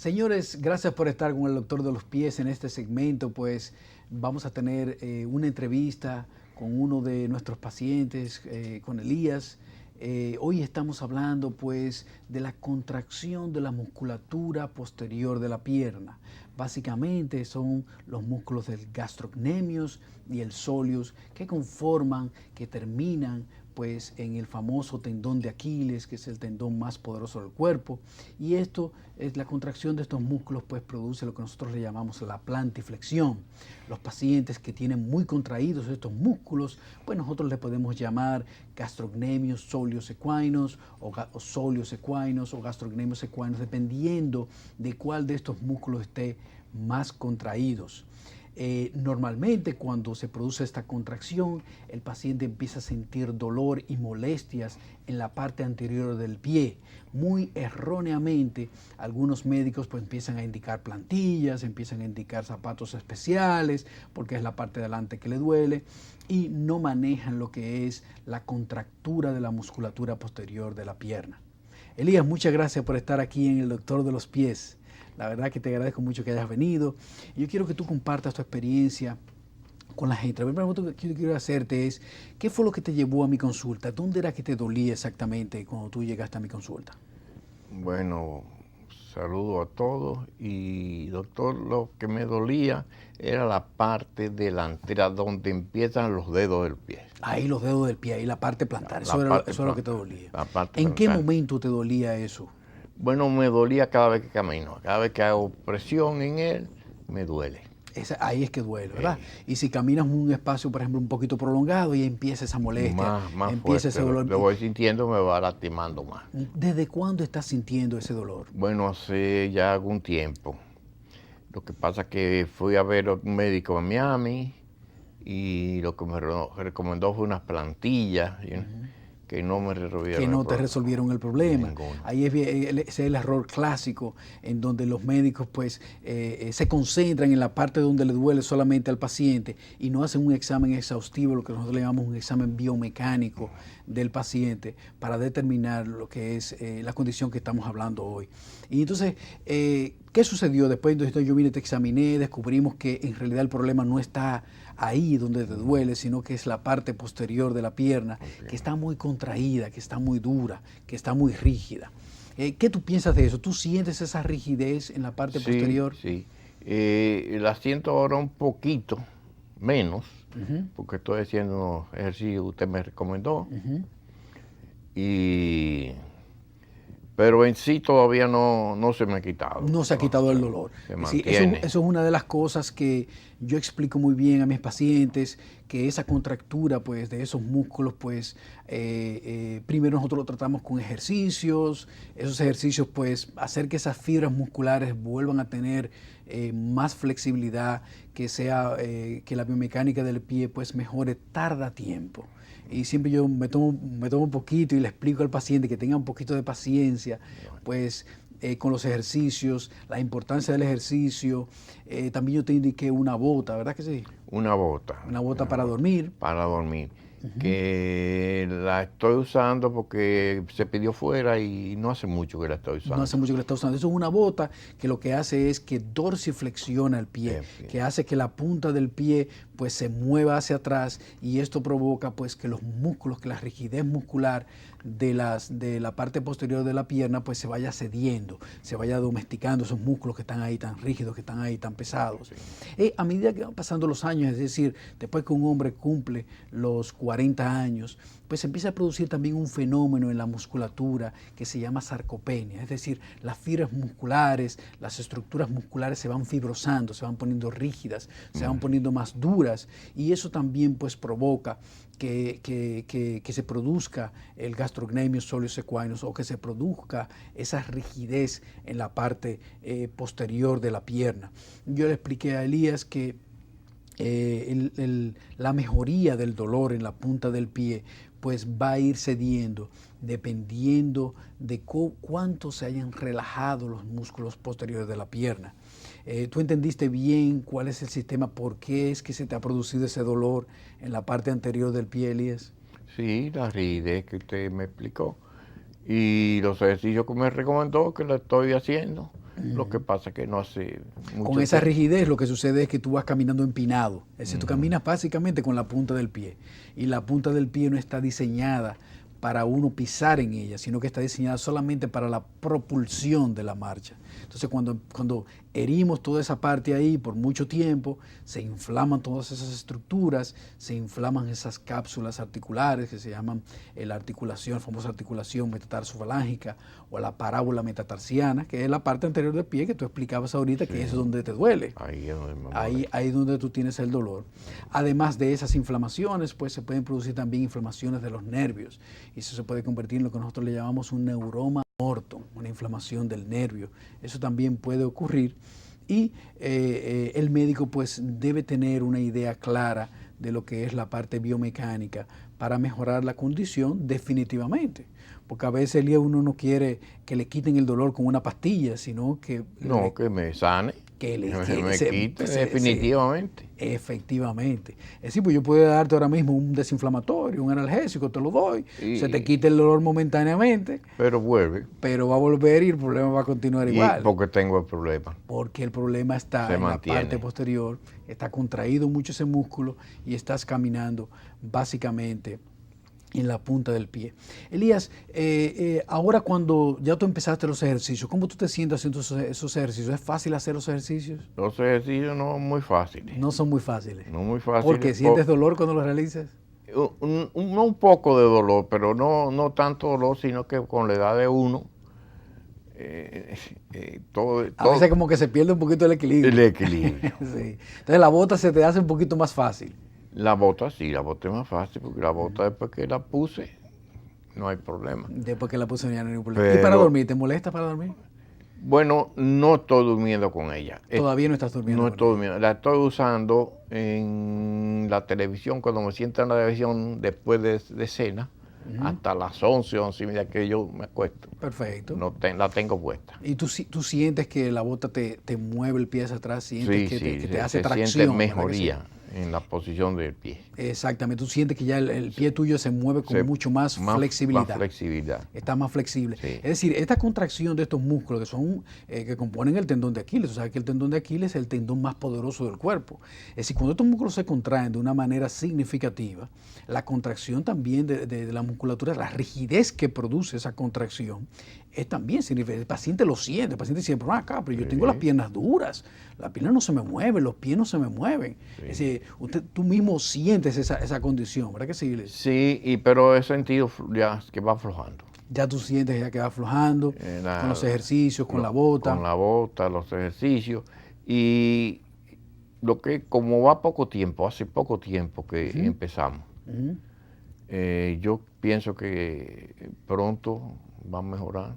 Señores, gracias por estar con el doctor de los pies en este segmento. Pues vamos a tener una entrevista con uno de nuestros pacientes, con Elías. Hoy estamos hablando pues de la contracción de la musculatura posterior de la pierna. Básicamente son los músculos del gastrocnemius y el soleus que conforman, que terminan pues en el famoso tendón de Aquiles, que es el tendón más poderoso del cuerpo, y esto es la contracción de estos músculos, pues produce lo que nosotros le llamamos la plantiflexión. Los pacientes que tienen muy contraídos estos músculos, pues nosotros le podemos llamar gastrocnemius soleus equinus o soleus equinus o gastrocnemius equinus, dependiendo de cuál de estos músculos esté más contraídos. Normalmente cuando se produce esta contracción, el paciente empieza a sentir dolor y molestias en la parte anterior del pie. Muy erróneamente, algunos médicos pues empiezan a indicar plantillas, empiezan a indicar zapatos especiales, porque es la parte de adelante que le duele, y no manejan lo que es la contractura de la musculatura posterior de la pierna. Elías, muchas gracias por estar aquí en el Doctor de los Pies. La verdad que te agradezco mucho que hayas venido. Yo quiero que tú compartas tu experiencia con la gente. La primera pregunta que yo quiero hacerte es, ¿qué fue lo que te llevó a mi consulta? ¿Dónde era que te dolía exactamente cuando tú llegaste a mi consulta? Bueno, saludo a todos y doctor, lo que me dolía era la parte delantera donde empiezan los dedos del pie. Ahí los dedos del pie, ahí la parte plantar, eso es lo que te dolía. La parte ¿En qué plantar. momento te dolía eso? Bueno, me dolía cada vez que camino, cada vez que hago presión en él, me duele. Ahí es que duele, ¿verdad? Y si caminas un espacio, por ejemplo, un poquito prolongado y empieza esa molestia, Más empieza ese fuerte, dolor. lo voy sintiendo, me va lastimando más. ¿Desde cuándo estás sintiendo ese dolor? Bueno, hace ya algún tiempo. Lo que pasa es que fui a ver a un médico en Miami y lo que me recomendó fue unas plantillas que no me resolvieron Que no el te resolvieron el problema. Ninguno. Ahí ese es el error clásico en donde los médicos pues se concentran en la parte donde le duele solamente al paciente y no hacen un examen exhaustivo, lo que nosotros le llamamos un examen biomecánico del paciente para determinar lo que es la condición que estamos hablando hoy. Y entonces, ¿qué sucedió después? Entonces yo vine, te examiné, descubrimos que en realidad el problema no está ahí donde te duele, sino que es la parte posterior de la pierna, que está muy contraída, que está muy dura, que está muy rígida. ¿Qué tú piensas de eso? ¿Tú sientes esa rigidez en la parte posterior? Sí, la siento ahora un poquito menos, porque estoy haciendo ejercicio que usted me recomendó, pero en sí todavía no se me ha quitado. No se ha quitado el dolor. Se Sí, mantiene. eso es una de las cosas que yo explico muy bien a mis pacientes, que esa contractura pues, de esos músculos, pues primero nosotros lo tratamos con ejercicios, esos ejercicios pues hacer que esas fibras musculares vuelvan a tener más flexibilidad, que sea que la biomecánica del pie pues mejore, tarda tiempo. Y siempre yo me tomo un poquito y le explico al paciente que tenga un poquito de paciencia, pues con los ejercicios, la importancia del ejercicio. También yo te indiqué una bota, ¿verdad que sí? Una bota. Una bota para dormir. Para dormir. Que la estoy usando porque se pidió fuera y no hace mucho que la estoy usando. No hace mucho que la está usando. Eso es una bota que lo que hace es que dorsiflexiona el pie, que hace que la punta del pie pues se mueva hacia atrás y esto provoca pues que los músculos, que la rigidez muscular de la parte posterior de la pierna pues se vaya cediendo, se vaya domesticando esos músculos que están ahí tan rígidos, que están ahí tan pesados. A medida que van pasando los años, es decir, después que un hombre cumple los 40 años, pues empieza a producir también un fenómeno en la musculatura que se llama sarcopenia, es decir, las fibras musculares, las estructuras musculares se van fibrosando, se van poniendo rígidas, se van poniendo más duras y eso también pues provoca que se produzca el gastrocnemius soleus equinus o que se produzca esa rigidez en la parte posterior de la pierna. Yo le expliqué a Elías que la mejoría del dolor en la punta del pie pues va a ir cediendo dependiendo de cuánto se hayan relajado los músculos posteriores de la pierna. ¿Tú entendiste bien cuál es el sistema? ¿Por qué es que se te ha producido ese dolor en la parte anterior del pie, Elías? Sí, la rigidez que usted me explicó y los ejercicios que me recomendó que lo estoy haciendo. Lo que pasa es que no hace mucho Con esa tiempo. rigidez lo que sucede es que tú vas caminando empinado. Es decir, tú caminas básicamente con la punta del pie. Y la punta del pie no está diseñada para uno pisar en ella, sino que está diseñada solamente para la propulsión de la marcha. Entonces, cuando herimos toda esa parte ahí por mucho tiempo, se inflaman todas esas estructuras, se inflaman esas cápsulas articulares que se llaman la articulación, la famosa articulación metatarsofalágica o la parábola metatarsiana, que es la parte anterior del pie que tú explicabas ahorita, que es donde te duele. Ahí es donde me Ahí es donde tú tienes el dolor. Además de esas inflamaciones, pues se pueden producir también inflamaciones de los nervios. Y eso se puede convertir en lo que nosotros le llamamos un neuroma morto, una inflamación del nervio. Eso también puede ocurrir. Y el médico pues debe tener una idea clara de lo que es la parte biomecánica para mejorar la condición definitivamente. Porque a veces el día uno no quiere que le quiten el dolor con una pastilla, sino que... No, que me sane, que me quite definitivamente. Efectivamente. Es decir, pues yo puedo darte ahora mismo un desinflamatorio, un analgésico, te lo doy, se te quita el dolor momentáneamente, pero vuelve. pero va a volver y el problema va a continuar igual. Porque tengo el problema. Porque el problema está en la parte posterior, está contraído mucho ese músculo y estás caminando básicamente en la punta del pie. Elías, ahora cuando ya tú empezaste los ejercicios, ¿cómo tú te sientes haciendo esos ejercicios? ¿Es fácil hacer los ejercicios? Los ejercicios no son muy fáciles. No son muy fáciles. No muy fáciles. ¿Porque sientes dolor cuando los realizas? Un poco de dolor, pero no tanto dolor, sino que con la edad de uno, a veces como que se pierde un poquito el equilibrio. El equilibrio. Sí. Entonces la bota se te hace un poquito más fácil. La bota sí, la bota es más fácil, porque la bota después que la puse, no hay problema. Después que la puse ya no hay problema. Pero, ¿y para dormir? ¿Te molesta para dormir? Bueno, no estoy durmiendo con ella. ¿Todavía no estás durmiendo? No estoy durmiendo. La estoy usando en la televisión, cuando me siento en la televisión después de cena, hasta las 11, 11:30 que yo me acuesto. Perfecto. La tengo puesta. ¿Y tú sientes que la bota te mueve el pie hacia atrás? ¿Sientes que te hace tracción? Siente mejoría en la posición del pie. Exactamente, tú sientes que ya el pie tuyo se mueve con mucho más flexibilidad. Más flexibilidad. Está más flexible. Sí. Es decir, esta contracción de estos músculos que son que componen el tendón de Aquiles, o sea que el tendón de Aquiles es el tendón más poderoso del cuerpo. Es decir, cuando estos músculos se contraen de una manera significativa, la contracción también de la musculatura, la rigidez que produce esa contracción, es también significativa. El paciente lo siente, el paciente dice, pero acá, pero yo tengo las piernas duras, las piernas no se me mueven, los pies no se me mueven. Sí. Es decir, tú mismo sientes esa condición, ¿verdad que sí? Sí, pero he sentido ya que va aflojando. Ya tú sientes ya que va aflojando con los ejercicios, con la bota. Con la bota, los ejercicios. Y lo que, como va poco tiempo, hace poco tiempo que empezamos, yo pienso que pronto va a mejorar.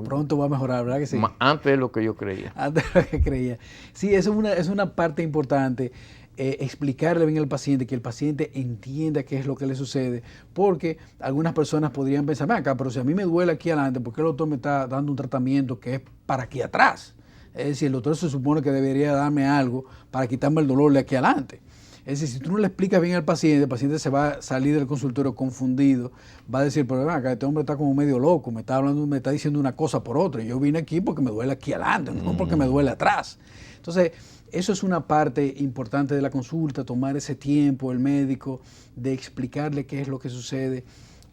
Pronto va a mejorar, ¿verdad que sí? Antes de lo que yo creía. Antes de lo que creía. Sí, es una parte importante. Explicarle bien al paciente, que el paciente entienda qué es lo que le sucede, porque algunas personas podrían pensar, acá, pero si a mí me duele aquí adelante, ¿por qué el doctor me está dando un tratamiento que es para aquí atrás? Es decir, el doctor se supone que debería darme algo para quitarme el dolor de aquí adelante. Es decir, si tú no le explicas bien al paciente, el paciente se va a salir del consultorio confundido, va a decir, pero acá este hombre está como medio loco, me está diciendo una cosa por otra, y yo vine aquí porque me duele aquí adelante, no porque me duele atrás. Entonces, eso es una parte importante de la consulta, tomar ese tiempo el médico de explicarle qué es lo que sucede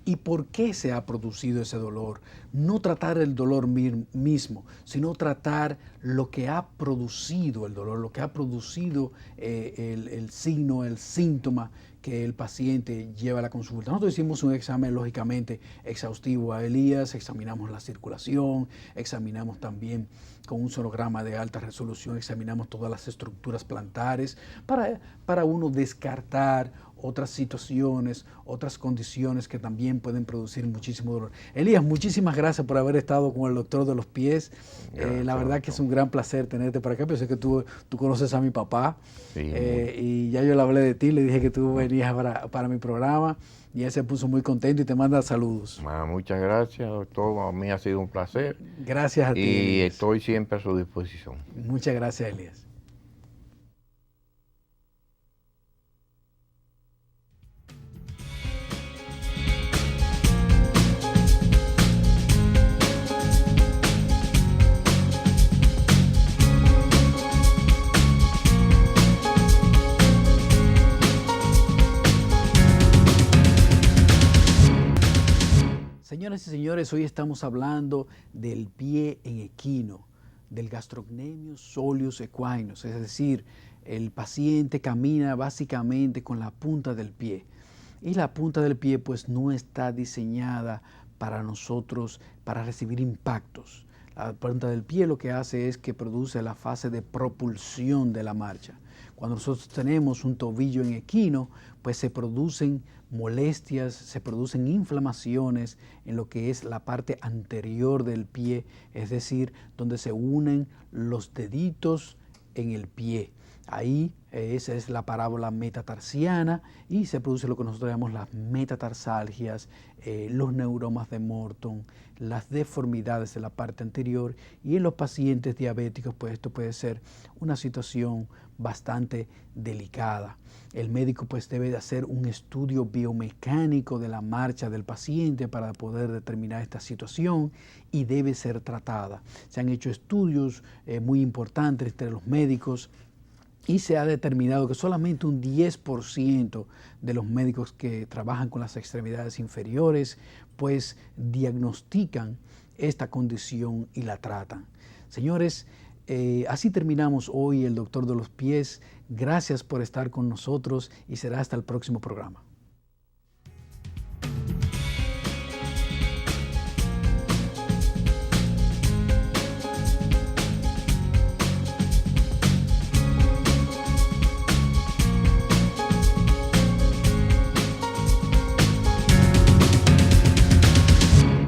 y por qué se ha producido ese dolor. No tratar el dolor mismo, sino tratar lo que ha producido el dolor, lo que ha producido el signo, el síntoma que el paciente lleva a la consulta. Nosotros hicimos un examen lógicamente exhaustivo a Elías, examinamos la circulación, examinamos también con un sonograma de alta resolución, examinamos todas las estructuras plantares para uno descartar otras situaciones, otras condiciones que también pueden producir muchísimo dolor. Elías, muchísimas gracias por haber estado con el doctor de los pies. La verdad que es un gran placer tenerte por acá. Yo sé que tú conoces a mi papá, sí, y ya yo le hablé de ti, le dije que tú venías para mi programa y él se puso muy contento y te manda saludos. Muchas gracias, doctor. A mí ha sido un placer. Gracias a ti. Y Elías. Estoy siempre a su disposición. Muchas gracias, Elías. señores, hoy estamos hablando del pie en equino, del gastrocnemius soleus equinus, es decir, el paciente camina básicamente con la punta del pie. Y la punta del pie pues no está diseñada para nosotros, para recibir impactos. La punta del pie lo que hace es que produce la fase de propulsión de la marcha. Cuando nosotros tenemos un tobillo en equino, pues se producen molestias, se producen inflamaciones en lo que es la parte anterior del pie, es decir, donde se unen los deditos en el pie. Ahí esa es la parábola metatarsiana y se produce lo que nosotros llamamos las metatarsalgias, los neuromas de Morton, las deformidades de la parte anterior, y en los pacientes diabéticos pues esto puede ser una situación bastante delicada. El médico pues debe de hacer un estudio biomecánico de la marcha del paciente para poder determinar esta situación y debe ser tratada. Se han hecho estudios muy importantes entre los médicos y se ha determinado que solamente un 10% de los médicos que trabajan con las extremidades inferiores pues diagnostican esta condición y la tratan. Señores, así terminamos hoy el Doctor de los Pies. Gracias por estar con nosotros y será hasta el próximo programa.